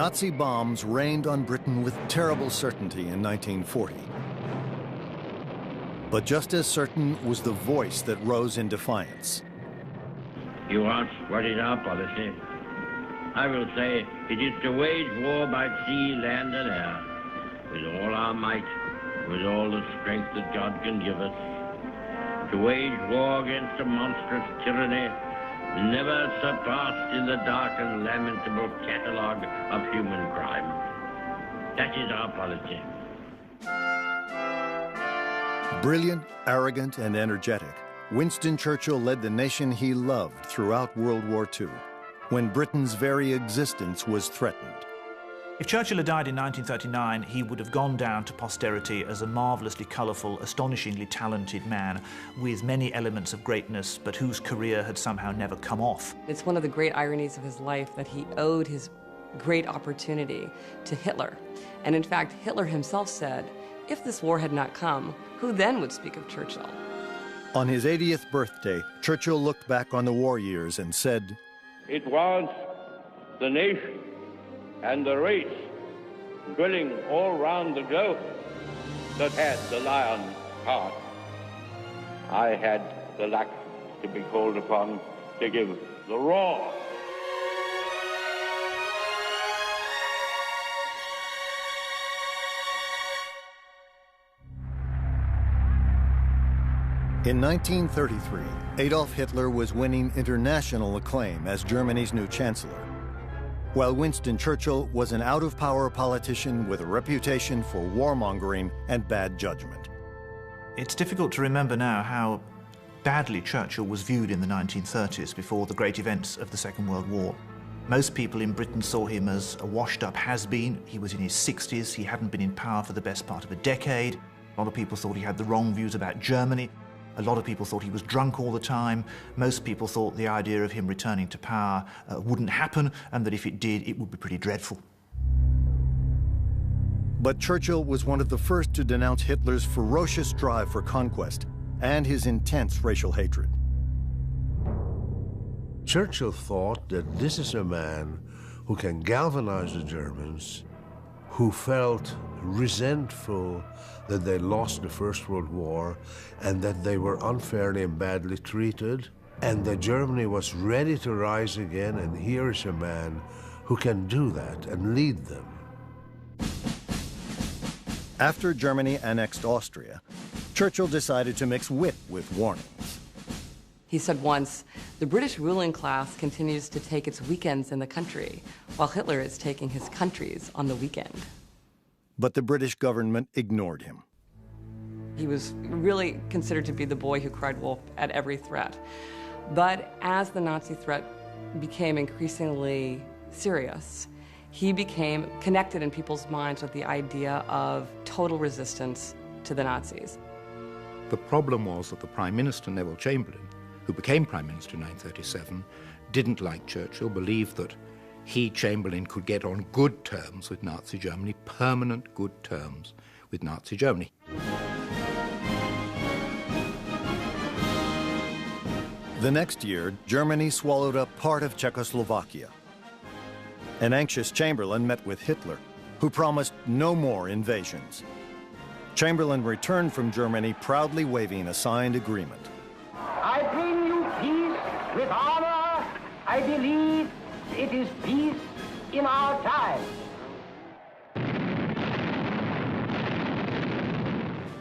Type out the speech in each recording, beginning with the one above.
Nazi bombs rained on Britain with terrible certainty in 1940. But just as certain was the voice that rose in defiance. You ask what is our policy? I will say it is to wage war by sea, land, and air, with all our might, with all the strength that God can give us, to wage war against a monstrous tyranny never surpassed in the dark and lamentable catalogue of human crime. That is our policy. Brilliant, arrogant, and energetic, Winston Churchill led the nation he loved throughout World War II, when Britain's very existence was threatened. If Churchill had died in 1939, he would have gone down to posterity as a marvellously colourful, astonishingly talented man with many elements of greatness, but whose career had somehow never come off. It's one of the great ironies of his life that he owed his great opportunity to Hitler. And in fact, Hitler himself said, if this war had not come, who then would speak of Churchill? On his 80th birthday, Churchill looked back on the war years and said, It was the nation and the race dwelling all round the globe that had the lion's heart. I had the luck to be called upon to give the roar. In 1933, Adolf Hitler was winning international acclaim as Germany's new chancellor, while Winston Churchill was an out-of-power politician with a reputation for warmongering and bad judgment. It's difficult to remember now how badly Churchill was viewed in the 1930s before the great events of the Second World War. Most people in Britain saw him as a washed-up has-been. He was in his 60s, he hadn't been in power for the best part of a decade. A lot of people thought he had the wrong views about Germany. A lot of people thought he was drunk all the time. Most people thought the idea of him returning to power wouldn't happen, and that if it did, it would be pretty dreadful. But Churchill was one of the first to denounce Hitler's ferocious drive for conquest and his intense racial hatred. Churchill thought that this is a man who can galvanize the Germans, who felt resentful that they lost the First World War and that they were unfairly and badly treated, and that Germany was ready to rise again, and here is a man who can do that and lead them. After Germany annexed Austria, Churchill decided to mix wit with warnings. He said once, the British ruling class continues to take its weekends in the country, while Hitler is taking his countries on the weekend. But the British government ignored him. He was really considered to be the boy who cried wolf at every threat. But as the Nazi threat became increasingly serious, he became connected in people's minds with the idea of total resistance to the Nazis. The problem was that the Prime Minister, Neville Chamberlain, who became Prime Minister in 1937, didn't like Churchill, believed that he, Chamberlain, could get on good terms with Nazi Germany, permanent good terms with Nazi Germany. The next year, Germany swallowed up part of Czechoslovakia. An anxious Chamberlain met with Hitler, who promised no more invasions. Chamberlain returned from Germany proudly waving a signed agreement. I bring you peace with honor. I believe it is peace in our time.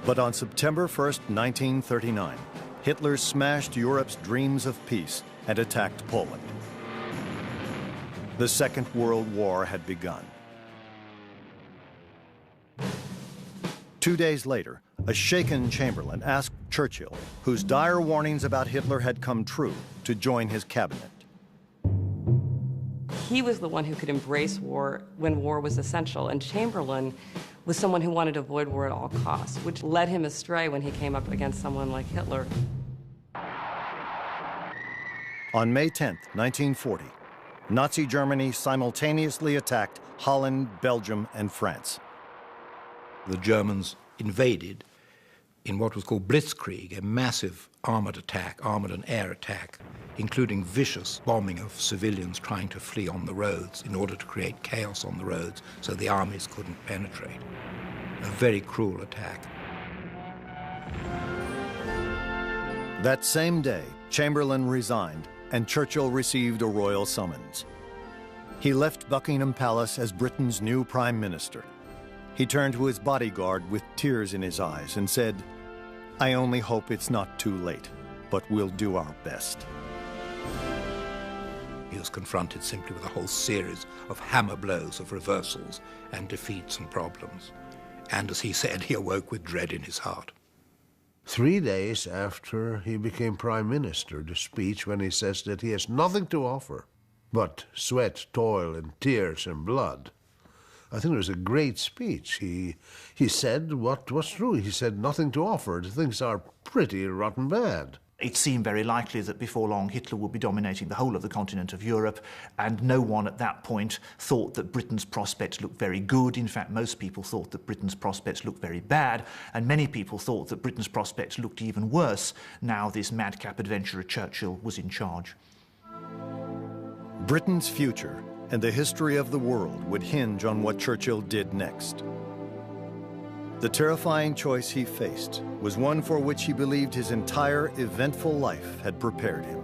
But on September 1st, 1939, Hitler smashed Europe's dreams of peace and attacked Poland. The Second World War had begun. 2 days later, a shaken Chamberlain asked Churchill, whose dire warnings about Hitler had come true, to join his cabinet. He was the one who could embrace war when war was essential, and Chamberlain was someone who wanted to avoid war at all costs, which led him astray when he came up against someone like Hitler. On May 10th, 1940, Nazi Germany simultaneously attacked Holland, Belgium, and France. The Germans invaded in what was called blitzkrieg, a massive armoured and air attack, including vicious bombing of civilians trying to flee on the roads in order to create chaos on the roads so the armies couldn't penetrate. A very cruel attack. That same day, Chamberlain resigned and Churchill received a royal summons. He left Buckingham Palace as Britain's new Prime Minister. He turned to his bodyguard with tears in his eyes and said, "I only hope it's not too late, but we'll do our best." He was confronted simply with a whole series of hammer blows of reversals and defeats and problems. And as he said, he awoke with dread in his heart. 3 days after he became Prime Minister, the speech when he says that he has nothing to offer but sweat, toil, and tears and blood. I think it was a great speech. He said what was true. He said nothing to offer. Things are pretty rotten bad. It seemed very likely that before long Hitler would be dominating the whole of the continent of Europe, and no one at that point thought that Britain's prospects looked very good. In fact, most people thought that Britain's prospects looked very bad, and many people thought that Britain's prospects looked even worse now this madcap adventurer Churchill was in charge. Britain's future and the history of the world would hinge on what Churchill did next. The terrifying choice he faced was one for which he believed his entire eventful life had prepared him.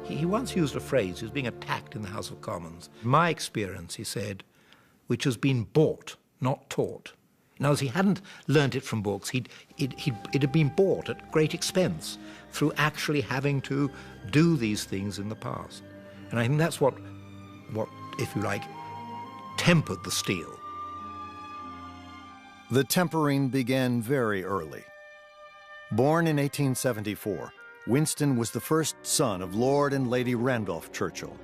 He once used a phrase, he was being attacked in the House of Commons. My experience, he said, which has been bought, not taught. Now, as he hadn't learnt it from books, it had been bought at great expense through actually having to do these things in the past. And I think that's what, if you like, tempered the steel. The tempering began very early. Born in 1874, Winston was the first son of Lord and Lady Randolph Churchill.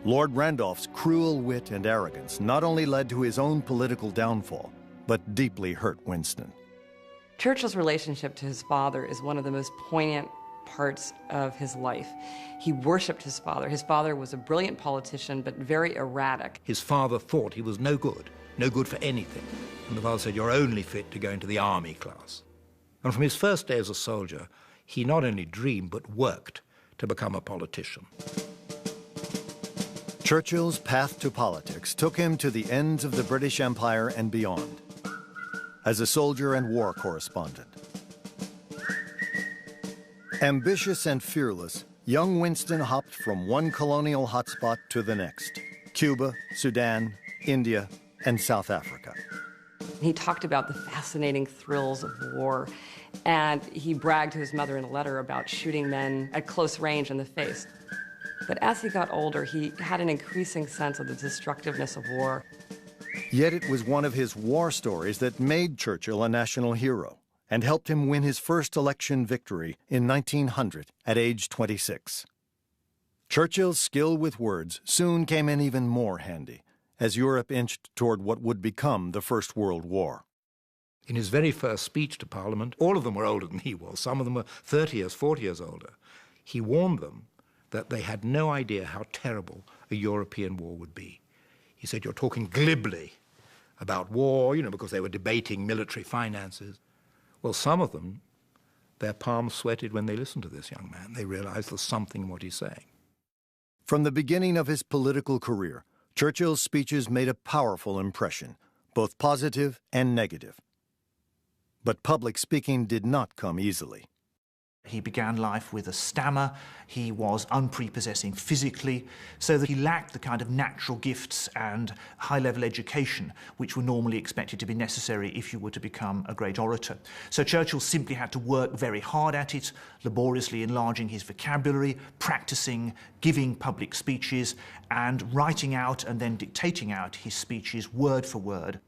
Lord Randolph's cruel wit and arrogance not only led to his own political downfall, but deeply hurt Winston. Churchill's relationship to his father is one of the most poignant parts of his life. He worshipped his father. His father was a brilliant politician, but very erratic. His father thought he was no good for anything. And the father said, "You're only fit to go into the army class." And from his first day as a soldier, he not only dreamed, but worked to become a politician. Churchill's path to politics took him to the ends of the British Empire and beyond. As a soldier and war correspondent. Ambitious and fearless, young Winston hopped from one colonial hotspot to the next: Cuba, Sudan, India, and South Africa. He talked about the fascinating thrills of war, and he bragged to his mother in a letter about shooting men at close range in the face. But as he got older, he had an increasing sense of the destructiveness of war. Yet it was one of his war stories that made Churchill a national hero and helped him win his first election victory in 1900 at age 26. Churchill's skill with words soon came in even more handy as Europe inched toward what would become the First World War. In his very first speech to Parliament, all of them were older than he was. Some of them were 30 years, 40 years older. He warned them that they had no idea how terrible a European war would be. He said, "You're talking glibly about war, because they were debating military finances." Well, some of them, their palms sweated when they listened to this young man. They realized there's something in what he's saying. From the beginning of his political career, Churchill's speeches made a powerful impression, both positive and negative. But public speaking did not come easily. He began life with a stammer. He was unprepossessing physically, so that he lacked the kind of natural gifts and high-level education which were normally expected to be necessary if you were to become a great orator. So Churchill simply had to work very hard at it, laboriously enlarging his vocabulary, practicing, giving public speeches, and writing out and then dictating out his speeches word for word.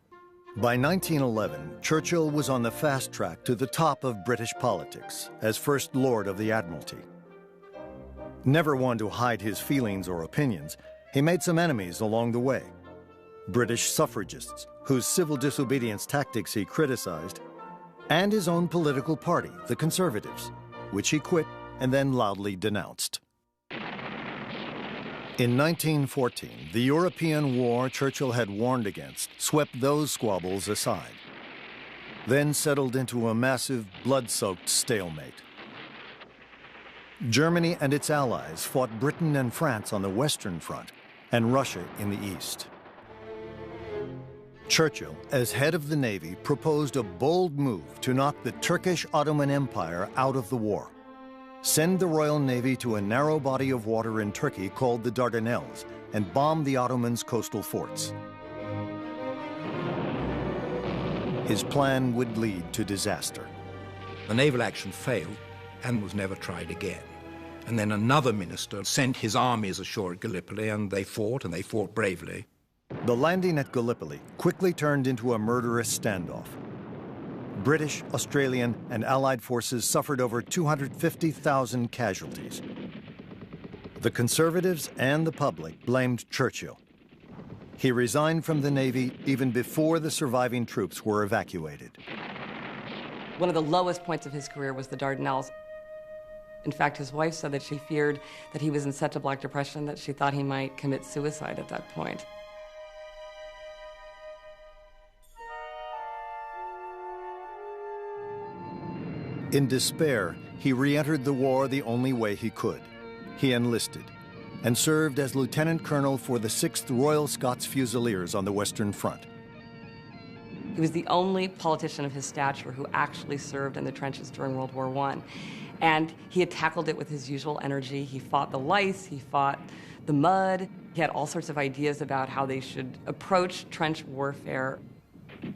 By 1911, Churchill was on the fast track to the top of British politics as First Lord of the Admiralty. Never one to hide his feelings or opinions, he made some enemies along the way. British suffragists, whose civil disobedience tactics he criticized, and his own political party, the Conservatives, which he quit and then loudly denounced. In 1914, the European war Churchill had warned against swept those squabbles aside. then settled into a massive, blood-soaked stalemate. Germany and its allies fought Britain and France on the Western Front and Russia in the east. Churchill, as head of the Navy, proposed a bold move to knock the Turkish Ottoman Empire out of the war. Send the Royal Navy to a narrow body of water in Turkey called the Dardanelles and bomb the Ottomans' coastal forts. His plan would lead to disaster. The naval action failed and was never tried again. And then another minister sent his armies ashore at Gallipoli, and they fought bravely. The landing at Gallipoli quickly turned into a murderous standoff. British, Australian, and Allied forces suffered over 250,000 casualties. The Conservatives and the public blamed Churchill. He resigned from the Navy even before the surviving troops were evacuated. One of the lowest points of his career was the Dardanelles. In fact, his wife said that she feared that he was in such a black depression that she thought he might commit suicide at that point. In despair, he re-entered the war the only way he could. He enlisted and served as lieutenant colonel for the 6th Royal Scots Fusiliers on the Western Front. He was the only politician of his stature who actually served in the trenches during World War I. And he had tackled it with his usual energy. He fought the lice, he fought the mud. He had all sorts of ideas about how they should approach trench warfare.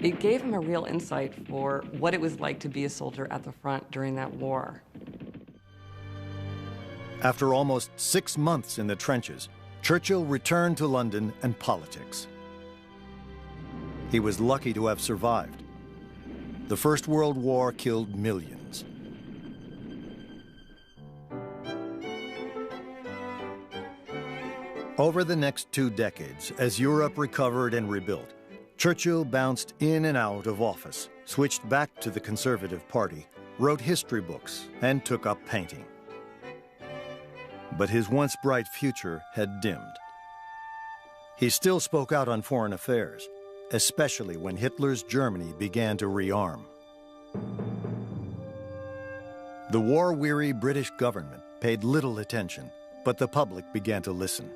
It gave him a real insight for what it was like to be a soldier at the front during that war. After almost 6 months in the trenches, Churchill returned to London and politics. He was lucky to have survived. The First World War killed millions. Over the next 2 decades, as Europe recovered and rebuilt, Churchill bounced in and out of office, switched back to the Conservative Party, wrote history books, and took up painting. But his once bright future had dimmed. He still spoke out on foreign affairs, especially when Hitler's Germany began to rearm. The war-weary British government paid little attention, but the public began to listen.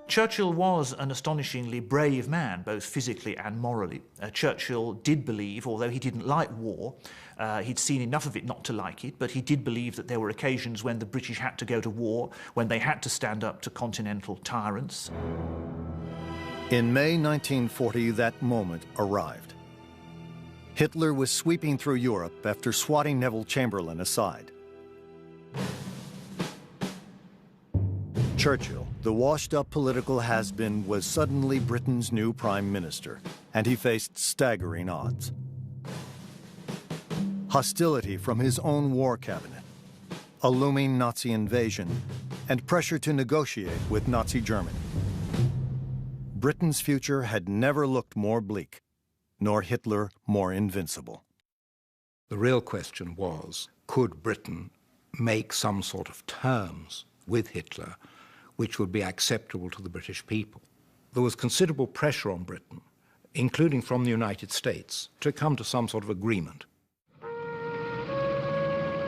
Churchill was an astonishingly brave man, both physically and morally. Churchill did believe, although he didn't like war, he'd seen enough of it not to like it, but he did believe that there were occasions when the British had to go to war, when they had to stand up to continental tyrants. In May 1940, that moment arrived. Hitler was sweeping through Europe after swatting Neville Chamberlain aside. Churchill, the washed-up political has-been, was suddenly Britain's new prime minister, and he faced staggering odds. Hostility from his own war cabinet, a looming Nazi invasion, and pressure to negotiate with Nazi Germany. Britain's future had never looked more bleak, nor Hitler more invincible. The real question was, could Britain make some sort of terms with Hitler which would be acceptable to the British people? There was considerable pressure on Britain, including from the United States, to come to some sort of agreement.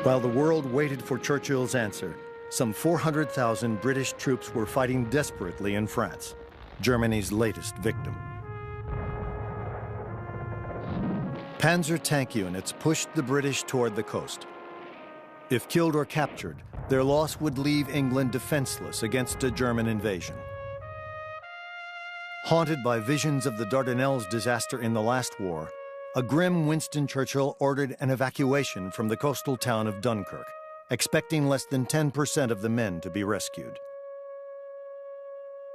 While the world waited for Churchill's answer, some 400,000 British troops were fighting desperately in France, Germany's latest victim. Panzer tank units pushed the British toward the coast. If killed or captured, their loss would leave England defenseless against a German invasion. Haunted by visions of the Dardanelles disaster in the last war, a grim Winston Churchill ordered an evacuation from the coastal town of Dunkirk, expecting less than 10% of the men to be rescued.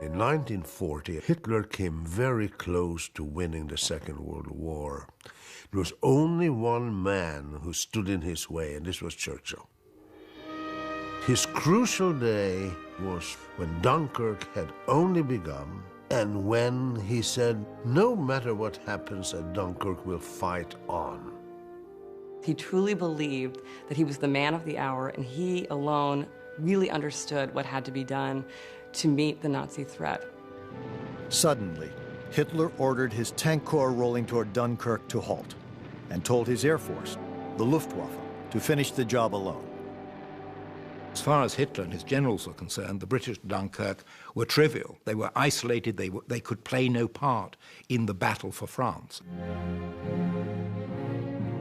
In 1940, Hitler came very close to winning the Second World War. There was only one man who stood in his way, and this was Churchill. His crucial day was when Dunkirk had only begun, and when he said, no matter what happens at Dunkirk, we'll fight on. He truly believed that he was the man of the hour, and he alone really understood what had to be done to meet the Nazi threat. Suddenly, Hitler ordered his tank corps rolling toward Dunkirk to halt and told his Air Force, the Luftwaffe, to finish the job alone. As far as Hitler and his generals were concerned, the British at Dunkirk were trivial. They were isolated. They could play no part in the battle for France.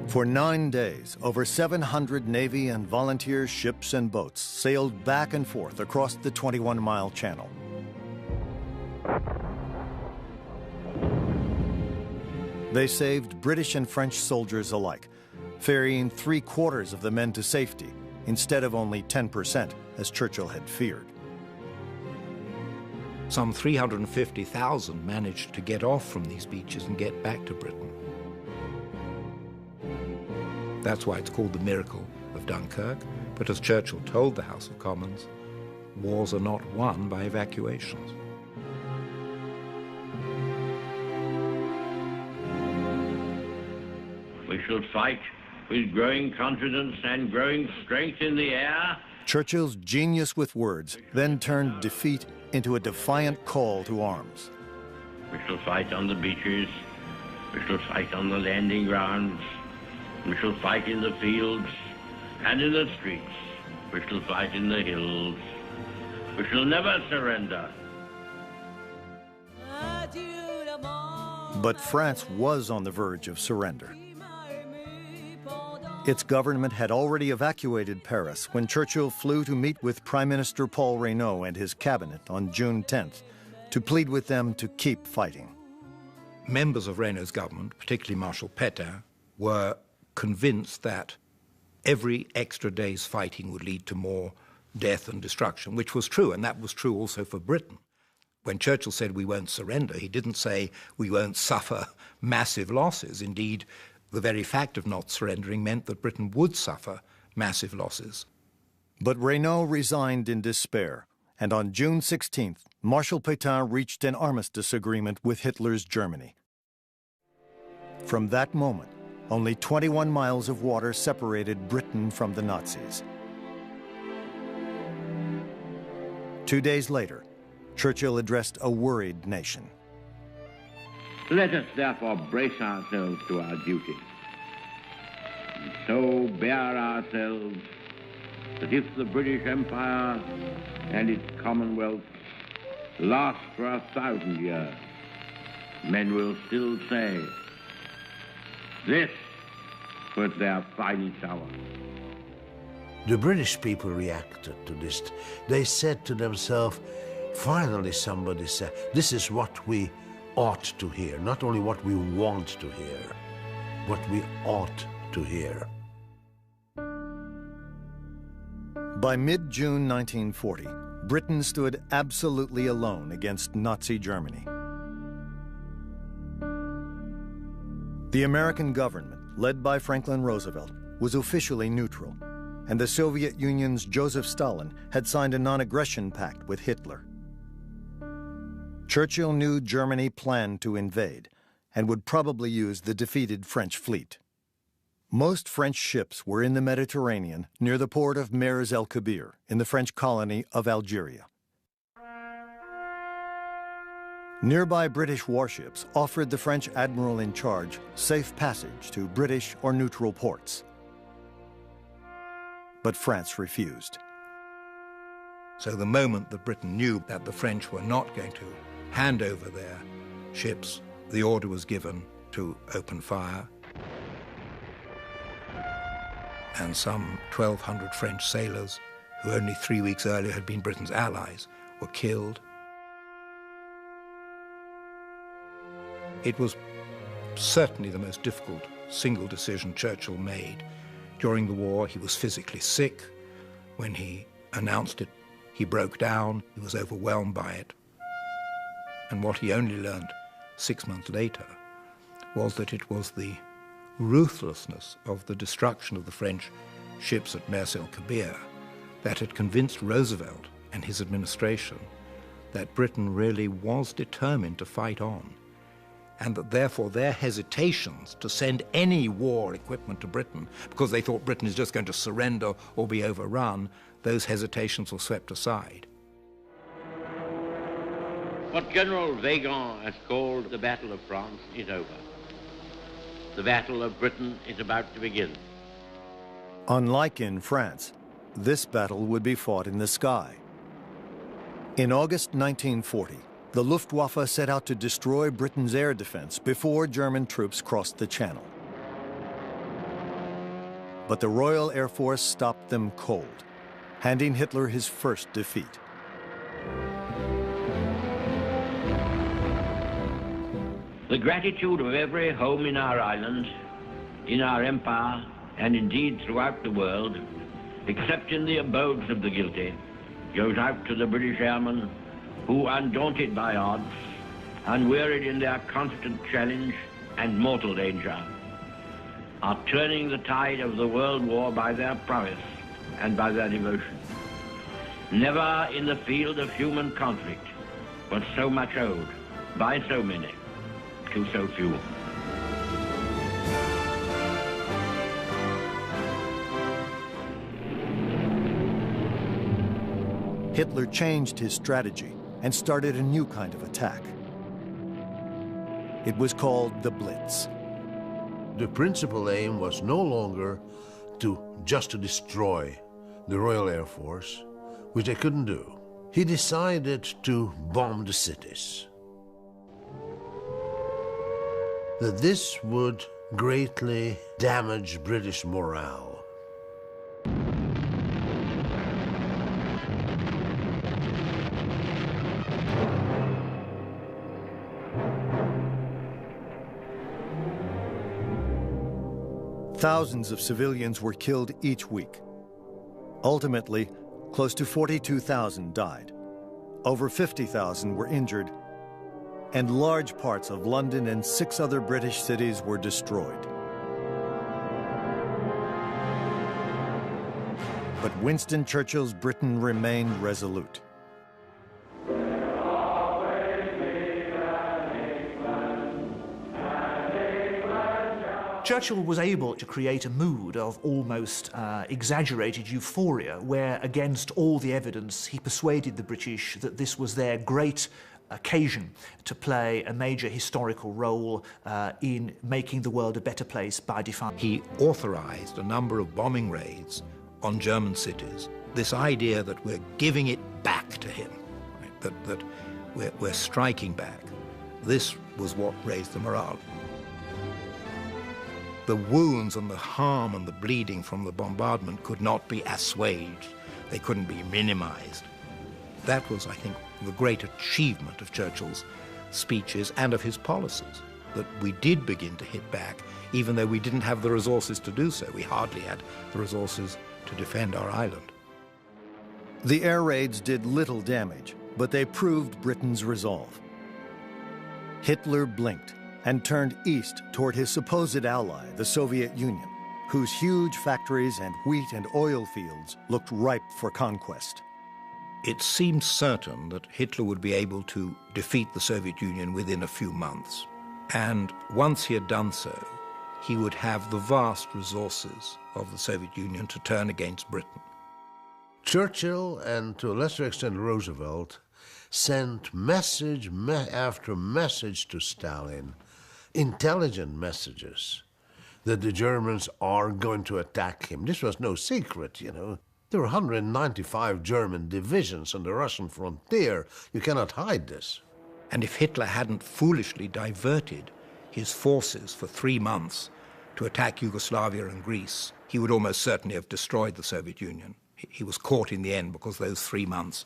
For 9 days, over 700 Navy and volunteer ships and boats sailed back and forth across the 21-mile channel. They saved British and French soldiers alike, ferrying 3/4 of the men to safety, instead of only 10%, as Churchill had feared. Some 350,000 managed to get off from these beaches and get back to Britain. That's why it's called the miracle of Dunkirk. But as Churchill told the House of Commons, wars are not won by evacuations. We shall fight with growing confidence and growing strength in the air. Churchill's genius with words then turned defeat into a defiant call to arms. We shall fight on the beaches. We shall fight on the landing grounds. We shall fight in the fields and in the streets. We shall fight in the hills. We shall never surrender. But France was on the verge of surrender. Its government had already evacuated Paris when Churchill flew to meet with Prime Minister Paul Reynaud and his cabinet on June 10th to plead with them to keep fighting. Members of Reynaud's government, particularly Marshal Pétain, were convinced that every extra day's fighting would lead to more death and destruction, which was true, and that was true also for Britain. When Churchill said we won't surrender, he didn't say we won't suffer massive losses. Indeed, the very fact of not surrendering meant that Britain would suffer massive losses. But Reynaud resigned in despair, and on June 16th, Marshal Pétain reached an armistice agreement with Hitler's Germany. From that moment, only 21 miles of water separated Britain from the Nazis. 2 days later, Churchill addressed a worried nation. Let us therefore brace ourselves to our duty, and so bear ourselves that if the British Empire and its Commonwealth last for 1,000 years, men will still say, this was their finest hour. The British people reacted to this. They said to themselves, finally somebody said, this is what we ought to hear, not only what we want to hear, what we ought to hear. By mid-June 1940, Britain stood absolutely alone against Nazi Germany. The American government, led by Franklin Roosevelt, was officially neutral, and the Soviet Union's Joseph Stalin had signed a non-aggression pact with Hitler. Churchill knew Germany planned to invade and would probably use the defeated French fleet. Most French ships were in the Mediterranean near the port of Mers el-Kabir in the French colony of Algeria. Nearby British warships offered the French admiral in charge safe passage to British or neutral ports. But France refused. So the moment that Britain knew that the French were not going to hand over their ships, the order was given to open fire. And some 1,200 French sailors, who only 3 weeks earlier had been Britain's allies, were killed. It was certainly the most difficult single decision Churchill made. During the war, he was physically sick. When he announced it, he broke down. He was overwhelmed by it. And what he only learned 6 months later was that it was the ruthlessness of the destruction of the French ships at Mers el-Kabir that had convinced Roosevelt and his administration that Britain really was determined to fight on, and that therefore their hesitations to send any war equipment to Britain because they thought Britain is just going to surrender or be overrun, those hesitations were swept aside. What General Weygand has called the Battle of France is over. The Battle of Britain is about to begin. Unlike in France, this battle would be fought in the sky. In August 1940, the Luftwaffe set out to destroy Britain's air defense before German troops crossed the Channel. But the Royal Air Force stopped them cold, handing Hitler his first defeat. The gratitude of every home in our island, in our empire, and indeed throughout the world, except in the abodes of the guilty, goes out to the British airmen who, undaunted by odds, unwearied in their constant challenge and mortal danger, are turning the tide of the world war by their prowess and by their devotion. Never in the field of human conflict was so much owed by so many to so few. Hitler changed his strategy and started a new kind of attack. It was called the Blitz. The principal aim was no longer just to destroy the Royal Air Force, which they couldn't do. He decided to bomb the cities. That this would greatly damage British morale. Thousands of civilians were killed each week. Ultimately, close to 42,000 died. Over 50,000 were injured, and large parts of London and 6 other British cities were destroyed. But Winston Churchill's Britain remained resolute. Churchill was able to create a mood of almost exaggerated euphoria where, against all the evidence, he persuaded the British that this was their great occasion to play a major historical role in making the world a better place by defying. He authorized a number of bombing raids on German cities. This idea that we're giving it back to him, right? that we're striking back, this was what raised the morale. The wounds and the harm and the bleeding from the bombardment could not be assuaged. They couldn't be minimized. That was, I think, the great achievement of Churchill's speeches and of his policies, that we did begin to hit back, even though we didn't have the resources to do so. We hardly had the resources to defend our island. The air raids did little damage, but they proved Britain's resolve. Hitler blinked and turned east toward his supposed ally, the Soviet Union, whose huge factories and wheat and oil fields looked ripe for conquest. It seemed certain that Hitler would be able to defeat the Soviet Union within a few months. And once he had done so, he would have the vast resources of the Soviet Union to turn against Britain. Churchill, and to a lesser extent Roosevelt, sent message after message to Stalin, intelligent messages, that the Germans are going to attack him. This was no secret, you know. There were 195 German divisions on the Russian frontier. You cannot hide this. And if Hitler hadn't foolishly diverted his forces for 3 months to attack Yugoslavia and Greece, he would almost certainly have destroyed the Soviet Union. He was caught in the end because those 3 months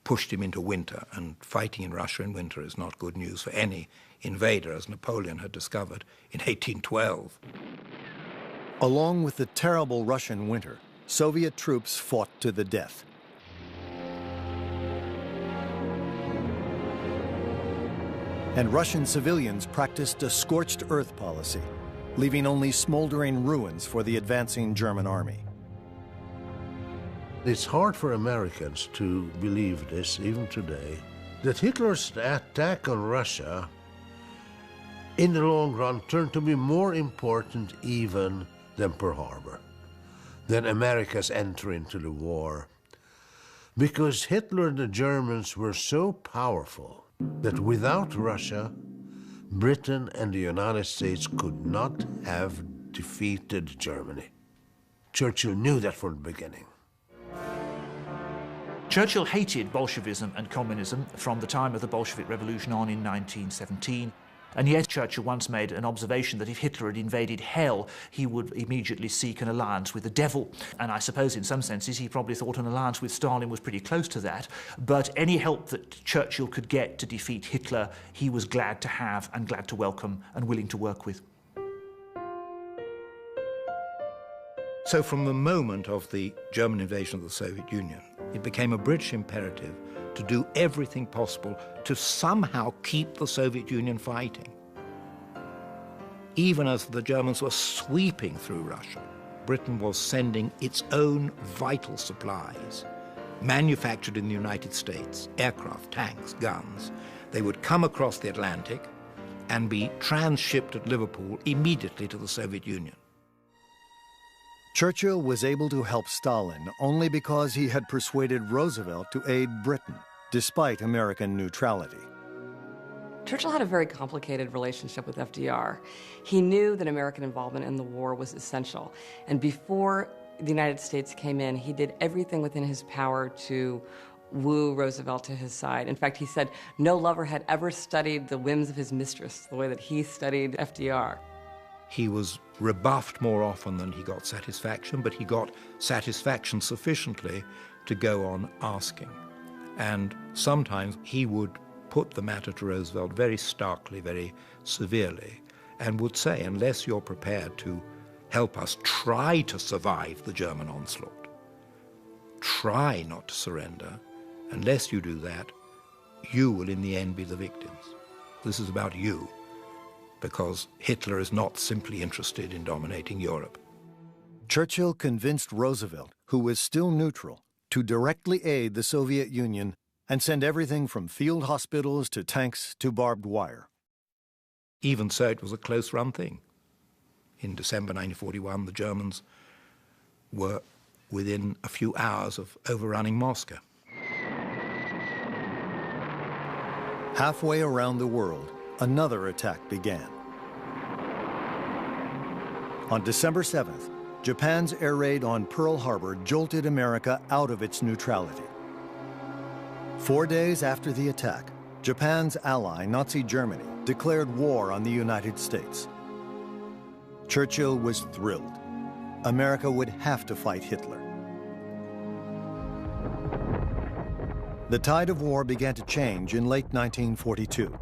pushed him into winter, and fighting in Russia in winter is not good news for any invader, as Napoleon had discovered in 1812. Along with the terrible Russian winter, Soviet troops fought to the death. And Russian civilians practiced a scorched earth policy, leaving only smoldering ruins for the advancing German army. It's hard for Americans to believe this, even today, that Hitler's attack on Russia, in the long run, turned to be more important even than Pearl Harbor, than America's entry into the war. Because Hitler and the Germans were so powerful that without Russia, Britain and the United States could not have defeated Germany. Churchill knew that from the beginning. Churchill hated Bolshevism and communism from the time of the Bolshevik Revolution on in 1917. And yet Churchill once made an observation that if Hitler had invaded hell, he would immediately seek an alliance with the devil. And I suppose in some senses he probably thought an alliance with Stalin was pretty close to that. But any help that Churchill could get to defeat Hitler, he was glad to have and glad to welcome and willing to work with. So from the moment of the German invasion of the Soviet Union, it became a British imperative to do everything possible to somehow keep the Soviet Union fighting. Even as the Germans were sweeping through Russia, Britain was sending its own vital supplies, manufactured in the United States, aircraft, tanks, guns. They would come across the Atlantic and be transshipped at Liverpool immediately to the Soviet Union. Churchill was able to help Stalin only because he had persuaded Roosevelt to aid Britain, despite American neutrality. Churchill had a very complicated relationship with FDR. He knew that American involvement in the war was essential, and before the United States came in, he did everything within his power to woo Roosevelt to his side. In fact, he said no lover had ever studied the whims of his mistress the way that he studied FDR. He was rebuffed more often than he got satisfaction, but he got satisfaction sufficiently to go on asking. And sometimes he would put the matter to Roosevelt very starkly, very severely, and would say, unless you're prepared to help us try to survive the German onslaught, try not to surrender, unless you do that, you will in the end be the victims. This is about you, because Hitler is not simply interested in dominating Europe. Churchill convinced Roosevelt, who was still neutral, to directly aid the Soviet Union and send everything from field hospitals to tanks to barbed wire. Even so, it was a close-run thing. In December 1941, the Germans were within a few hours of overrunning Moscow. Halfway around the world, another attack began. On December 7th, Japan's air raid on Pearl Harbor jolted America out of its neutrality. 4 days after the attack, Japan's ally, Nazi Germany, declared war on the United States. Churchill was thrilled. America would have to fight Hitler. The tide of war began to change in late 1942,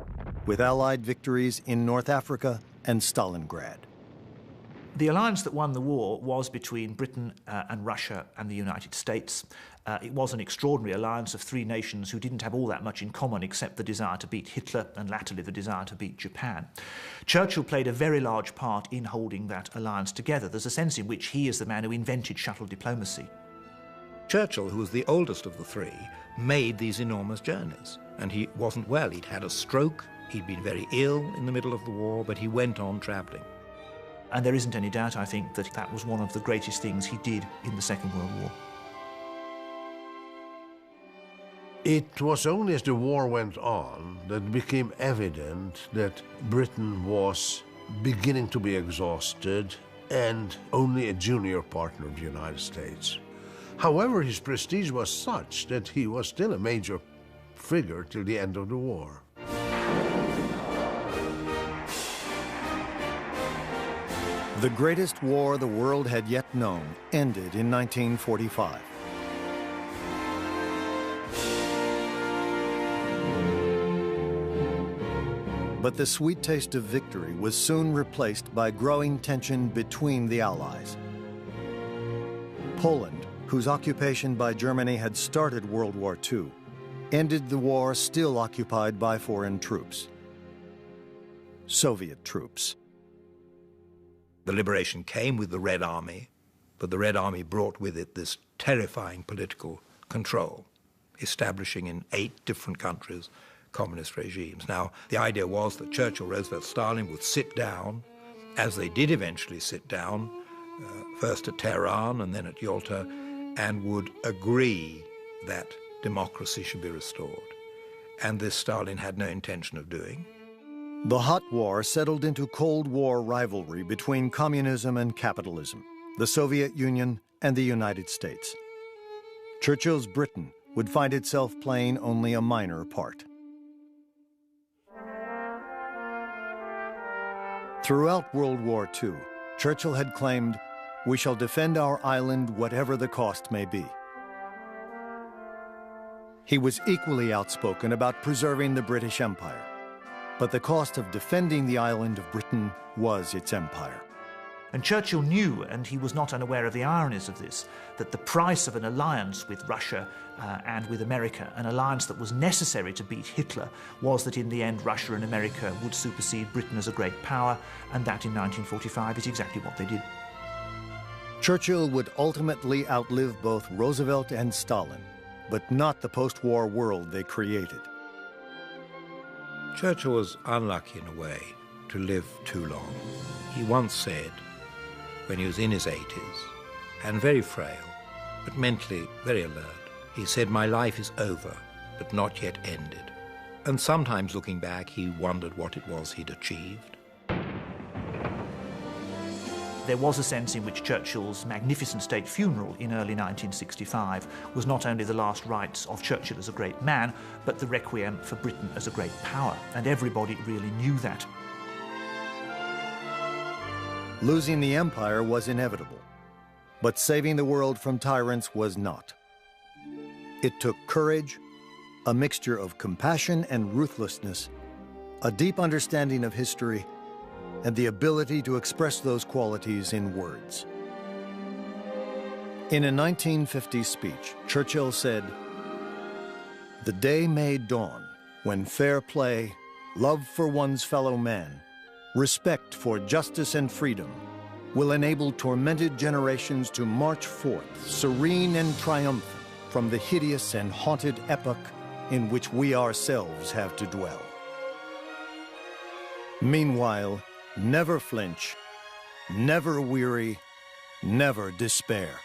with Allied victories in North Africa and Stalingrad. The alliance that won the war was between Britain and Russia and the United States. It was an extraordinary alliance of three nations who didn't have all that much in common except the desire to beat Hitler and latterly the desire to beat Japan. Churchill played a very large part in holding that alliance together. There's a sense in which he is the man who invented shuttle diplomacy. Churchill, who was the oldest of the three, made these enormous journeys. And he wasn't well. He'd had a stroke. He'd been very ill in the middle of the war, but he went on traveling. And there isn't any doubt, I think, that that was one of the greatest things he did in the Second World War. It was only as the war went on that it became evident that Britain was beginning to be exhausted and only a junior partner of the United States. However, his prestige was such that he was still a major figure till the end of the war. The greatest war the world had yet known ended in 1945. But the sweet taste of victory was soon replaced by growing tension between the Allies. Poland, whose occupation by Germany had started World War II, ended the war still occupied by foreign troops. Soviet troops. The liberation came with the Red Army, but the Red Army brought with it this terrifying political control, establishing in 8 different countries communist regimes. Now, the idea was that Churchill, Roosevelt, Stalin would sit down, as they did eventually sit down, first at Tehran and then at Yalta, and would agree that democracy should be restored. And this Stalin had no intention of doing. The hot war settled into Cold War rivalry between communism and capitalism, the Soviet Union and the United States. Churchill's Britain would find itself playing only a minor part. Throughout World War II, Churchill had claimed, "We shall defend our island whatever the cost may be." He was equally outspoken about preserving the British Empire, but the cost of defending the island of Britain was its empire. And Churchill knew, and he was not unaware of the ironies of this, that the price of an alliance with Russia and with America, an alliance that was necessary to beat Hitler, was that in the end Russia and America would supersede Britain as a great power, and that in 1945 is exactly what they did. Churchill would ultimately outlive both Roosevelt and Stalin, but not the post-war world they created. Churchill was unlucky in a way to live too long. He once said, when he was in his 80s, and very frail, but mentally very alert, he said, "My life is over, but not yet ended." And sometimes looking back, he wondered what it was he'd achieved. There was a sense in which Churchill's magnificent state funeral in early 1965 was not only the last rites of Churchill as a great man, but the requiem for Britain as a great power, and everybody really knew that. Losing the empire was inevitable, but saving the world from tyrants was not. It took courage, a mixture of compassion and ruthlessness, a deep understanding of history, and the ability to express those qualities in words. In a 1950 speech, Churchill said, "The day may dawn when fair play, love for one's fellow man, respect for justice and freedom will enable tormented generations to march forth, serene and triumphant, from the hideous and haunted epoch in which we ourselves have to dwell. Meanwhile, never flinch, never weary, never despair."